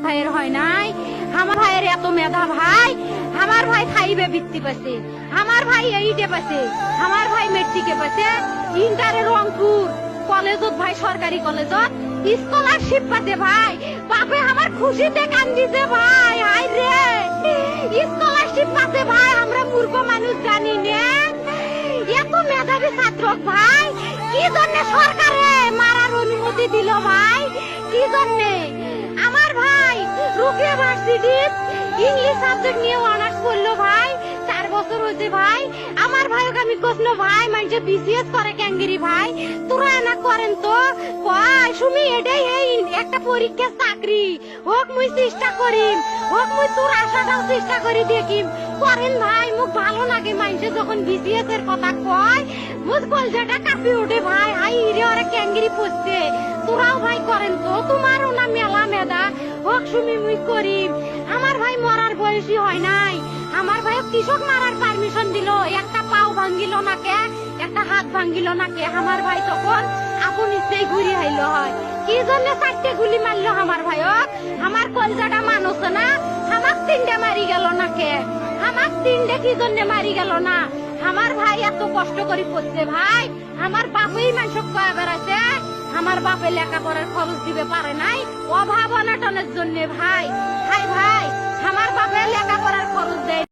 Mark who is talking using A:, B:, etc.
A: ভাইয়ের হয় নাই, আমার ভাইয়ের এত মেধা ভাই, আমার ভাই খাইবে বৃত্তি পাচ্ছে, আমার ভাই এইটে পাচ্ছে, আমার ভাই মেট্রিকে পাচ্ছে, ইন্টারে রংপুর কলেজত ভাই সরকারি কলেজত স্কলারশিপ পাতে ভাই, বাপে আমার খুশিতে কান্দিছে ভাই, হাই রে স্কলারশিপ পাতে ভাই, আমরা মূর্খ মানুষ জানি না এত মেধাবী ছাত্র ভাই, কি জন্য সরকারে মারার অনুমতি দিল ভাই, কি জন্য? আমার ভাই রুকিয়া ভার্সিটি ইংলিশ সাবজেক্ট নিয়ে অনার্স করলো ভাই, 4 বছর হয়েছে ভাই, আমার ভাইকে আমি কইল ভাই মানে বিসিএস করে ক্যাঙ্গিরি ভাই, তোরা না করেন তো কয় সুমি এটাই এই একটা পরীক্ষা চাকরি হোক, মুই চেষ্টা করিম, হোক মুই তোর আশাটাও চেষ্টা করি দেখিম, করেন ভাই, মুখ ভালো লাগে মানুষে যখন বিসিএস এর কথা কয়, মুখ কলজাটা কাঁপি ওঠে ভাই, হাই রে ওরা ক্যাঙ্গিরি পড়ছে, তোরাও ভাই করেন তো, তোমারও না মেলা মেধা, হোক সুমি মুই করিম। আমার ভাই মরার বয়সী হয় নাই, আমার ভাই কৃষক মারার পারমিশন দিল, একটা পাও ভাঙ্গিল না কে, একটা হাত ভাঙ্গিল না কে, আমার ভাই তখন আপন ইচ্ছেই ঘুরি হাইলো হয়, কি জন্য 4টে গুলি মারলো আমার ভাইক, আমার কলজাটা মানুষ না, আমার 3টে মারি গেল না কে, আমার 3টে কি জন্য মারি গেল না, আমার ভাই এত কষ্ট করে পড়ছে ভাই, আমার বাপেই মানুষ কয়ে বেড়াচ্ছে, আমার বাপে লেখাপড়ার খরচ দিবে পারে নাই, অভাব অনটনের জন্য ভাই, ভাই ভাই আমার বাপে লেখাপড়ার খরচ দেয়।